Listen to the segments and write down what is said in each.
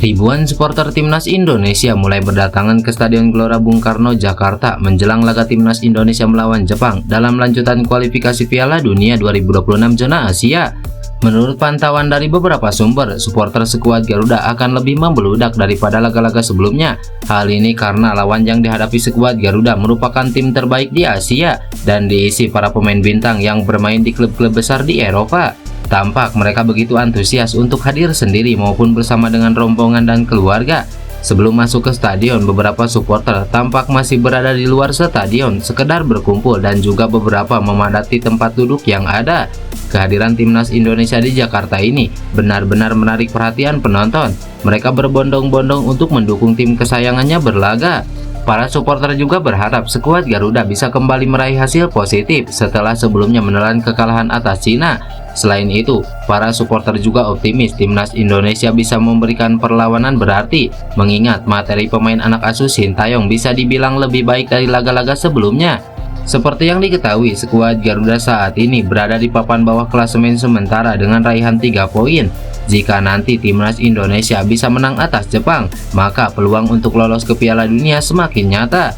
Ribuan supporter timnas Indonesia mulai berdatangan ke Stadion Gelora Bung Karno, Jakarta menjelang laga timnas Indonesia melawan Jepang dalam lanjutan kualifikasi Piala Dunia 2026 zona Asia. Menurut pantauan dari beberapa sumber, supporter skuad Garuda akan lebih membeludak daripada laga-laga sebelumnya. Hal ini karena lawan yang dihadapi skuad Garuda merupakan tim terbaik di Asia dan diisi para pemain bintang yang bermain di klub-klub besar di Eropa. Tampak mereka begitu antusias untuk hadir sendiri maupun bersama dengan rombongan dan keluarga. Sebelum masuk ke stadion, beberapa supporter tampak masih berada di luar stadion, sekedar berkumpul dan juga beberapa memadati tempat duduk yang ada. Kehadiran timnas Indonesia di Jakarta ini benar-benar menarik perhatian penonton. Mereka berbondong-bondong untuk mendukung tim kesayangannya berlaga. Para supporter juga berharap skuad Garuda bisa kembali meraih hasil positif setelah sebelumnya menelan kekalahan atas Cina. Selain itu, para supporter juga optimis timnas Indonesia bisa memberikan perlawanan berarti, mengingat materi pemain anak asuh Sintayong bisa dibilang lebih baik dari laga-laga sebelumnya. Seperti yang diketahui, skuad Garuda saat ini berada di papan bawah klasemen sementara dengan raihan 3 poin. Jika nanti timnas Indonesia bisa menang atas Jepang, maka peluang untuk lolos ke Piala Dunia semakin nyata.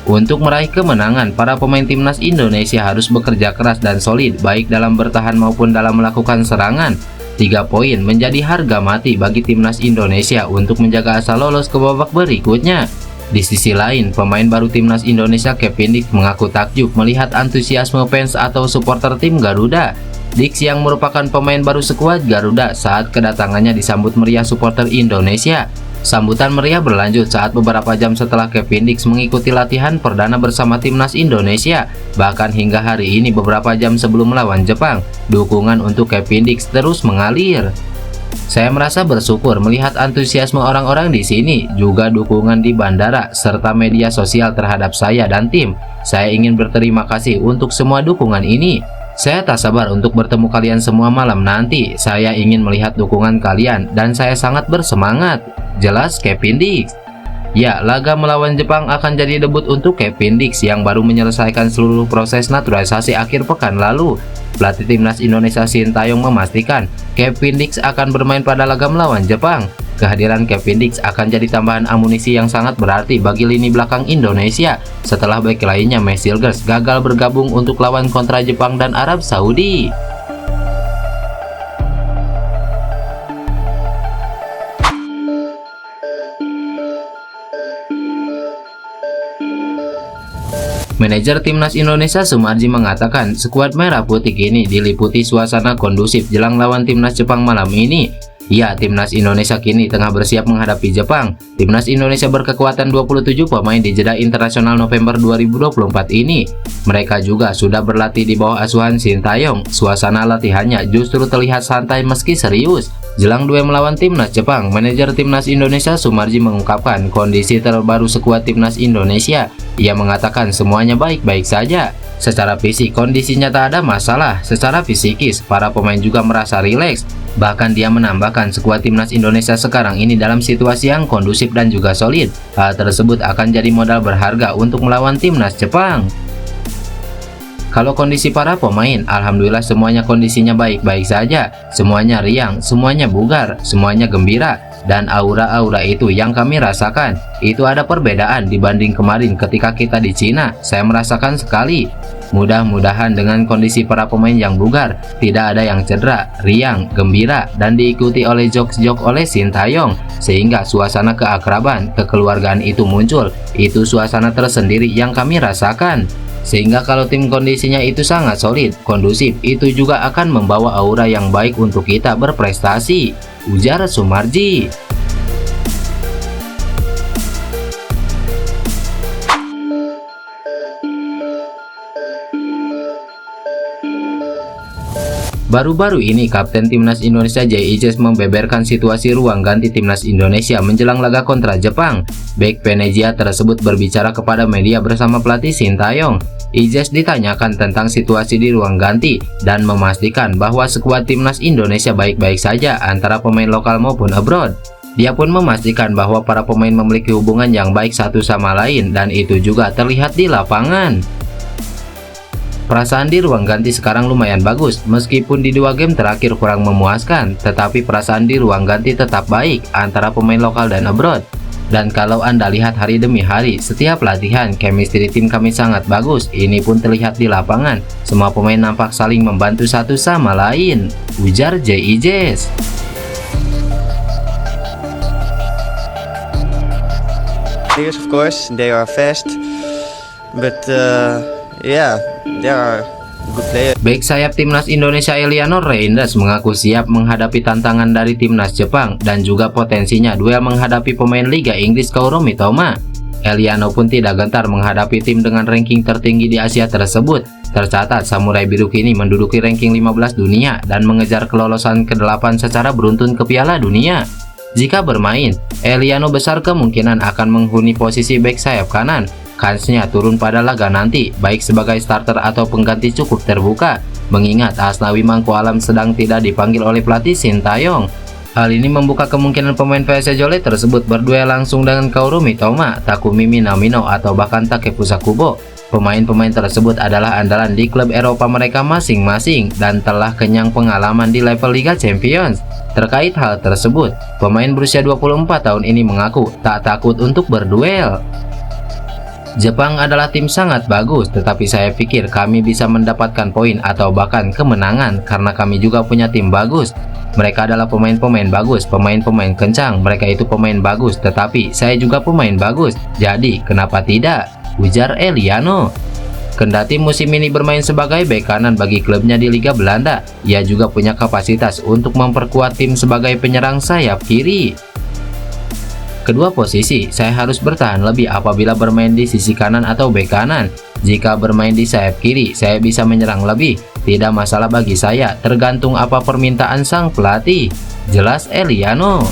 Untuk meraih kemenangan, para pemain timnas Indonesia harus bekerja keras dan solid baik dalam bertahan maupun dalam melakukan serangan. 3 poin menjadi harga mati bagi timnas Indonesia untuk menjaga asa lolos ke babak berikutnya. Di sisi lain, pemain baru timnas Indonesia Kevin Dix mengaku takjub melihat antusiasme fans atau supporter tim Garuda. Dix yang merupakan pemain baru skuad Garuda saat kedatangannya disambut meriah supporter Indonesia. Sambutan meriah berlanjut saat beberapa jam setelah Kevin Dix mengikuti latihan perdana bersama timnas Indonesia. Bahkan hingga hari ini beberapa jam sebelum melawan Jepang, dukungan untuk Kevin Dix terus mengalir. Saya merasa bersyukur melihat antusiasme orang-orang di sini, juga dukungan di bandara, serta media sosial terhadap saya dan tim. Saya ingin berterima kasih untuk semua dukungan ini. Saya tak sabar untuk bertemu kalian semua malam nanti. Saya ingin melihat dukungan kalian dan saya sangat bersemangat. Jelas Kevin Dix. Ya, laga melawan Jepang akan jadi debut untuk Kevin Dix yang baru menyelesaikan seluruh proses naturalisasi akhir pekan lalu. Pelatih timnas Indonesia Sintayong memastikan Kevin Dix akan bermain pada laga melawan Jepang. Kehadiran Kevin Dix akan jadi tambahan amunisi yang sangat berarti bagi lini belakang Indonesia setelah bek lainnya Messilgers gagal bergabung untuk lawan kontra Jepang dan Arab Saudi. Manajer timnas Indonesia Sumarji mengatakan skuad merah putih ini diliputi suasana kondusif jelang lawan timnas Jepang malam ini. Ya, timnas Indonesia kini tengah bersiap menghadapi Jepang. Timnas Indonesia berkekuatan 27 pemain di jeda internasional November 2024 ini. Mereka juga sudah berlatih di bawah asuhan Sintayong. Suasana latihannya justru terlihat santai meski serius. Jelang duel melawan timnas Jepang, manajer timnas Indonesia Sumarji mengungkapkan kondisi terbaru skuad timnas Indonesia. Ia mengatakan semuanya baik-baik saja. Secara fisik kondisinya tak ada masalah. Secara fisikis, para pemain juga merasa rileks. Bahkan dia menambahkan skuad timnas Indonesia sekarang ini dalam situasi yang kondusif dan juga solid. Hal tersebut akan jadi modal berharga untuk melawan timnas Jepang. Kalau kondisi para pemain, alhamdulillah semuanya kondisinya baik-baik saja. Semuanya riang, semuanya bugar, semuanya gembira. Dan aura-aura itu yang kami rasakan. Itu ada perbedaan dibanding kemarin ketika kita di Cina. Saya merasakan sekali. Mudah-mudahan dengan kondisi para pemain yang bugar, tidak ada yang cedera, riang, gembira, dan diikuti oleh jokes-jokes oleh Sintayong, sehingga suasana keakraban, kekeluargaan itu muncul. Itu suasana tersendiri yang kami rasakan. Sehingga kalau tim kondisinya itu sangat solid, kondusif, itu juga akan membawa aura yang baik untuk kita berprestasi, ujar Sumarji. Baru-baru ini, Kapten Timnas Indonesia Jay Ijes membeberkan situasi ruang ganti Timnas Indonesia menjelang laga kontra Jepang. Bek Venezia tersebut berbicara kepada media bersama pelatih Sintayong. Ijes ditanyakan tentang situasi di ruang ganti dan memastikan bahwa skuad Timnas Indonesia baik-baik saja antara pemain lokal maupun abroad. Dia pun memastikan bahwa para pemain memiliki hubungan yang baik satu sama lain dan itu juga terlihat di lapangan. Perasaan di ruang ganti sekarang lumayan bagus, meskipun di 2 game terakhir kurang memuaskan, tetapi perasaan di ruang ganti tetap baik antara pemain lokal dan abroad. Dan kalau Anda lihat hari demi hari, setiap latihan, chemistry tim kami sangat bagus. Ini pun terlihat di lapangan. Semua pemain nampak saling membantu satu sama lain, ujar JIJs. Players, of course, they are fast, but yeah, they are good players. Bek sayap timnas Indonesia Eliano Reinders mengaku siap menghadapi tantangan dari timnas Jepang dan juga potensinya duel menghadapi pemain Liga Inggris Kaoru Mitoma. Eliano pun tidak gentar menghadapi tim dengan ranking tertinggi di Asia tersebut. Tercatat Samurai Biru kini menduduki ranking 15 dunia dan mengejar kelolosan ke-8 secara beruntun ke Piala Dunia. Jika bermain, Eliano besar kemungkinan akan menghuni posisi bek sayap kanan. Kansnya turun pada laga nanti, baik sebagai starter atau pengganti cukup terbuka, mengingat Asnawi Mangku Alam sedang tidak dipanggil oleh pelatih Sintayong. Hal ini membuka kemungkinan pemain PSS Jole tersebut berduel langsung dengan Kaoru Mitoma, Takumi Minamino, atau bahkan Takefusa Kubo. Pemain-pemain tersebut adalah andalan di klub Eropa mereka masing-masing dan telah kenyang pengalaman di level Liga Champions. Terkait hal tersebut, pemain berusia 24 tahun ini mengaku tak takut untuk berduel. Jepang adalah tim sangat bagus, tetapi saya pikir kami bisa mendapatkan poin atau bahkan kemenangan karena kami juga punya tim bagus. Mereka adalah pemain-pemain bagus, pemain-pemain kencang, mereka itu pemain bagus, tetapi saya juga pemain bagus. Jadi, kenapa tidak? Ujar Eliano. Kendati musim ini bermain sebagai bek kanan bagi klubnya di Liga Belanda, ia juga punya kapasitas untuk memperkuat tim sebagai penyerang sayap kiri. Kedua posisi, saya harus bertahan lebih apabila bermain di sisi kanan atau bek kanan. Jika bermain di sayap kiri, saya bisa menyerang lebih. Tidak masalah bagi saya, tergantung apa permintaan sang pelatih, jelas Eliano.